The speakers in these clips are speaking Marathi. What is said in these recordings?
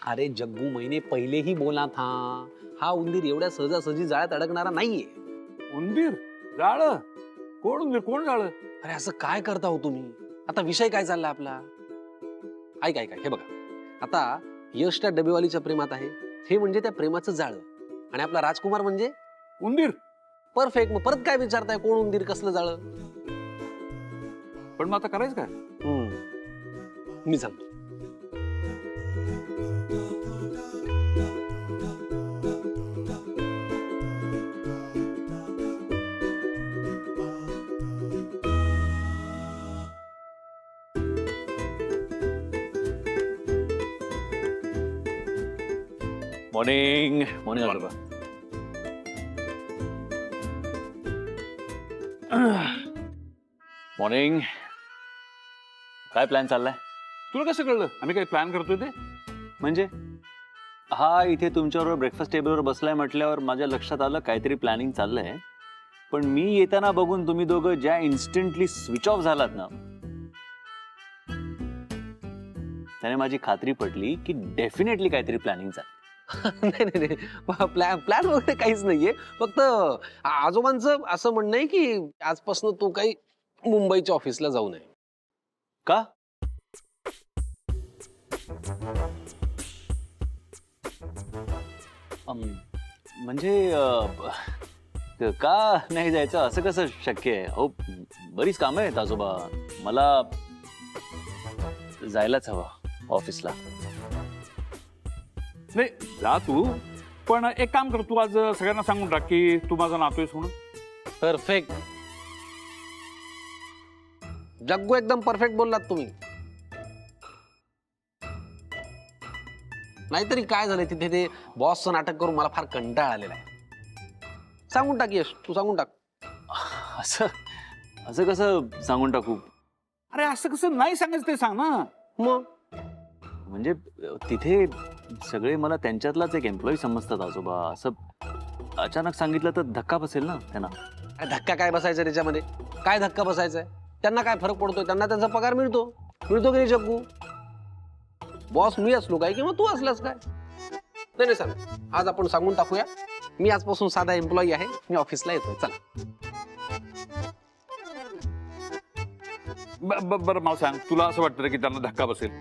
अरे जग्गू महिने पहिले ही बोला था, हा उंदीर एवढ्या सहजासहजी जाळ्यात अडकणारा नाहीये। उंदीर जाळ? कोण उंदीर, कोण जाळ? अरे असं काय करता हो तुम्ही? आता विषय काय चाललाय आपला? ऐक ऐक हे बघा, आता यश त्या डबेवालीच्या प्रेमात आहे, हे म्हणजे त्या प्रेमाचं जाळं, आणि आपला राजकुमार म्हणजे उंदीर? परफेक्ट। मग परत काय विचारताय, कोण उंदीर कसलं जाळं? पण मग आता करायचं काय? मी सांगतो। मॉर्निंग मॉर्निंग आजोबा। मॉर्निंग। काय प्लॅन चाललाय? तुला कसं कळलं आम्ही काही प्लॅन करतोय ते? म्हणजे हा इथे तुमच्याबरोबर ब्रेकफास्ट टेबलवर बसलाय म्हटल्यावर माझ्या लक्षात आलं काहीतरी प्लॅनिंग चाललंय। पण मी येताना बघून तुम्ही दोघं ज्या इन्स्टंटली स्विच ऑफ झालात ना, त्याने माझी खात्री पटली की डेफिनेटली काहीतरी प्लॅनिंग चाललंय। नाही नाही नाही, प्लॅन वगैरे काहीच नाहीये, फक्त आजोबांचं असं म्हणणं आहे की आजपासून तू काही मुंबईच्या ऑफिसला जाऊ नये। का? म्हणजे का नाही जायचं, असं कसं शक्य आहे? अहो बरीच कामं आहेत आजोबा, मला जायलाच हवं ऑफिसला। नाही जा तू, पण एक काम कर, तू आज सगळ्यांना सांगून टाक की तू माझा नातू आहेस म्हणून। परफेक्ट जग्गू, एकदम परफेक्ट बोललात तुम्ही। नाहीतरी काय झालंय तिथे ते बॉसचं नाटक करून मला फार कंटाळा आलेला आहे। सांगून टाक यश, तू सांगून टाक। असं असं कसं सांगून टाकू? अरे असं कसं नाही सांगायचं ते सांग ना। मग म्हणजे तिथे सगळे मला त्यांच्यातलाच एक एम्प्लॉई समजतात आजोबा, असं अचानक सांगितलं तर धक्का बसेल ना त्यांना। धक्का काय बसायचा त्याच्यामध्ये? काय धक्का बसायचाय? त्यांना काय फरक पडतोय? त्यांना त्यांचा पगार मिळतो की नाही जग्गू? बॉस मी असलो काय किंवा तू असलास काय? नाही नाही सांग, आज आपण सांगून टाकूया, मी आजपासून साधा एम्प्लॉई आहे, मी ऑफिसला येतोय, चला। बरं मला सांग, तुला असं वाटतं की त्यांना धक्का बसेल?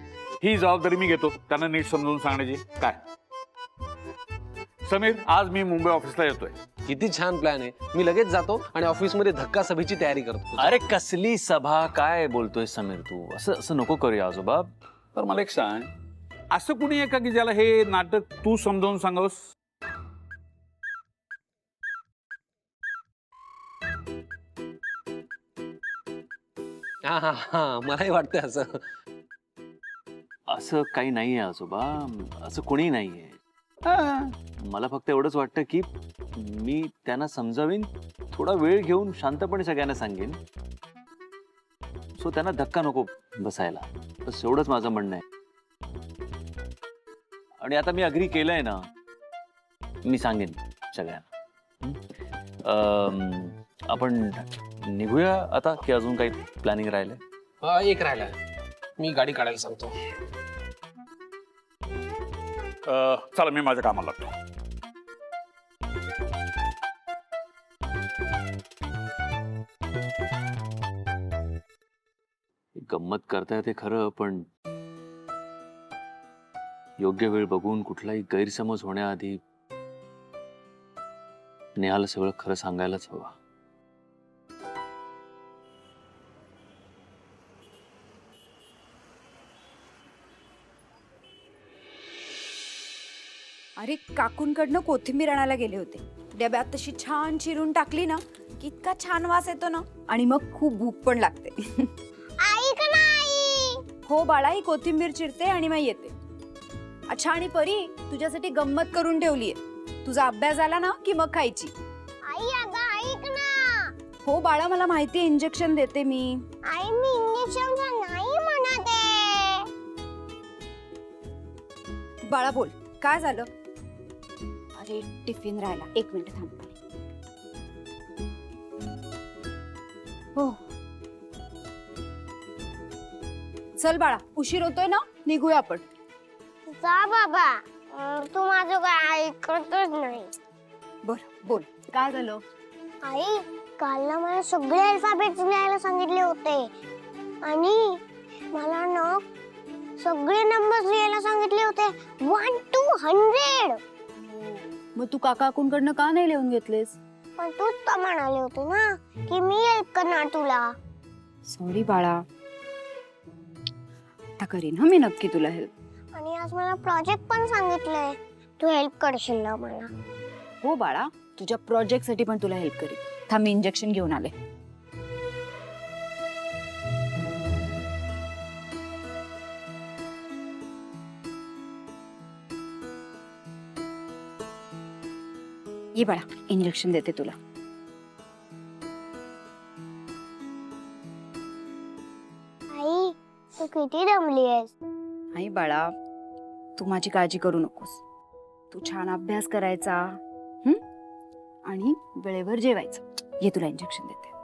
ही जबाबदारी मी घेतो त्यांना नीट समजून सांगण्याची। काय समीर, आज मी मुंबई ऑफिसला येतोय। किती छान प्लॅन आहे, मी लगेच जातो आणि ऑफिसमध्ये धक्का सभेची तयारी करतो। अरे कसली सभा, काय बोलतोय समीर तू? असं असं नको करूया आजोबा। तर मला एक सांग, असं कुणी आहे का की ज्याला हे नाटक तू समजावून सांगवस? हा हा हा, मलाही वाटतंय असं। असं काही नाहीये आजोबा, असं कोणी नाहीये। हा. मला फक्त एवढंच वाटतं की मी त्यांना समजावीन, थोडा वेळ घेऊन शांतपणे सगळ्यांना सांगेन, सो त्यांना धक्का नको बसायला, बस एवढंच माझं म्हणणं आहे। आणि आता मी अग्री केलंय ना, मी सांगेन सगळ्यांना। आपण निघूया आता की अजून काही प्लॅनिंग राहिलंय? एक राहिला, मी गाडी काढायला सांगतो। चला मी माझ्या कामाला लागतो। गंमत करताय ते खरं, पण योग्य वेळ बघून कुठलाही गैरसमज होण्याआधी नेहाला सगळं खरं सांगायलाच हवं। अरे काकूंकडनं कोथिंबीर आणायला गेले होते, डब्यात तशी छान चिरून टाकली ना की इतका छान वास येतो ना, आणि मग खूप भूक पण लागते। ऐक ना आई। हो बाळा, ही कोथिंबीर चिरते आणि मग येते। अच्छा, आणि परी तुझ्यासाठी गंमत करून ठेवलीये, तुझा अभ्यास झाला ना की मग खायची। आई अगं ऐक ना। हो बाळा, मला माहिती, इंजेक्शन देते मी। आई मी इंजेक्शन नाही म्हणत आहे। बाळा बोल, काय झालं? अरे टिफिन राहिला, एक मिनिट थांब। हो चल बाळा, उशीर होतोय ना, निघूया आपण। जा बाबा. तू माझं काय ऐकतच नाही. बर बोल काय झालं? आई, काल ना मला सगळे अल्फाबेट्स लिहायला सांगितले होते आणि मला ना सगळे नंबर्स लिहायला सांगितले होते 1 to 100. मग तू काकाकडनं का नाही लिहून घेतलेस? पण तूच तर म्हणाले होते ना की मी हेल्प करणार तुला. सॉरी बाळा, आता करीन हं मी नक्की तुला हेल्प. आणि आज मला प्रोजेक्ट पण सांगितलंय. तू हेल्प करशील ना मला? हो बाळा, तुझ्या प्रोजेक्ट साठी पण तुला हेल्प करीन. थांब मी इंजेक्शन घेऊन आले. ये बाळा, इंजेक्शन देते तुला. आई, तू किती दमली आहेस? आई बाळा, तू माझी काळजी करू नकोस. तू छान अभ्यास करायचा आणि वेळेवर जेवायचं. ये तुला इंजेक्शन देते.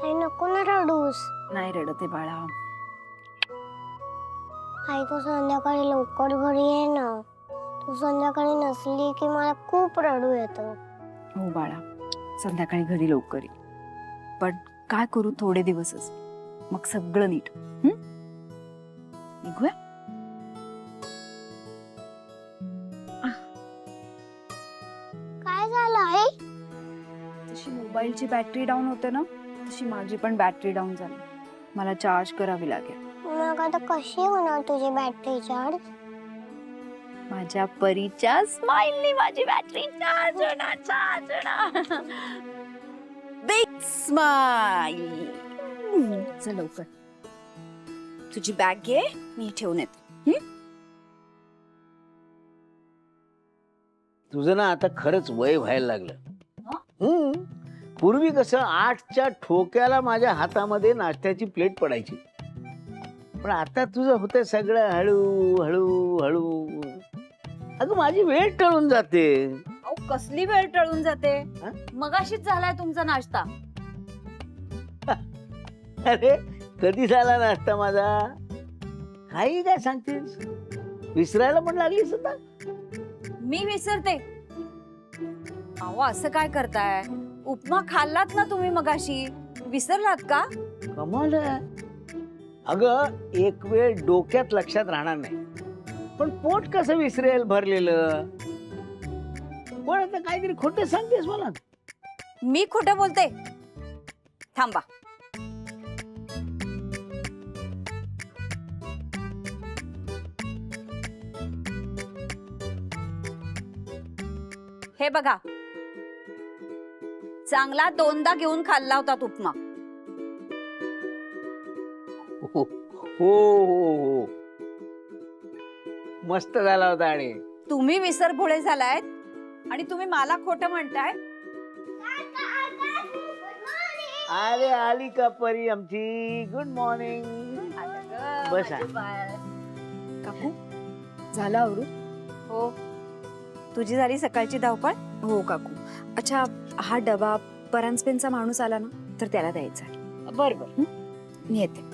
आई, नको ना रडूस. नाही रडते बाळा. आई, तू संध्याकाळी लवकर घरी ये ना. तू संध्याकाळी नसली की मला खूप रडू येतं. हो बाळा, संध्याकाळी घरी लवकर ये. पण काय करू, थोडे दिवसच, मग सगळं नीट. निघूया. काय झालं आई? जशी मोबाईलची बॅटरी डाऊन होते ना, तशी माझी पण बॅटरी डाऊन झाली. मला चार्ज करावी लागेल. मग आता कशी होणार तुझी बॅटरी चार्ज? माझ्या परीच्या स्माइलनी माझी बॅटरी चार्ज होणार. Big smile. चल लवकर, तुझी बॅग घे, मी ठेवून येते. तुझं ना आता खरंच वय व्हायला लागलं. पूर्वी कसं 8च्या ठोक्याला माझ्या हातामध्ये नाश्त्याची प्लेट पडायची, पण आता तुझं होतं सगळं हळू हळू हळू. अगं माझी वेळ टळून जाते. अहो कसली वेळ टळून जाते? हा? मगाशीच झालाय तुमचा नाश्ता. अरे कधी झाला नाश्ता माझा? काही काय सांगतेस? विसरायला पण लागलीस आता. मी विसरते? अहो असं काय करताय? उपमा खाल्लात ना तुम्ही मगाशी, विसरलात का? कमाल आहे. अगं एक वेळ डोक्यात लक्षात राहणार नाही, पण पोट कसं विसरेल भरलेलं? पण आता काहीतरी खोटं सांगतेस मला. मी खोटं बोलते? थांबा. हे बघा, चांगला 2दा घेऊन खाल्ला होता उपमा. हो हो हो, मस्त झाला होता. आणि तुम्ही विसरभोळे झालायत आणि तुम्ही मला खोटं म्हणताय. अरे आली का परी आमची? Good morning. बसा. काकू झालं आवरून? हो. तुझी झाली सकाळची धावपळ? हो काकू. अच्छा, हा डबा परांजपेनचा माणूस आला ना तर त्याला द्यायचा आहे. बरोबर, मी येते.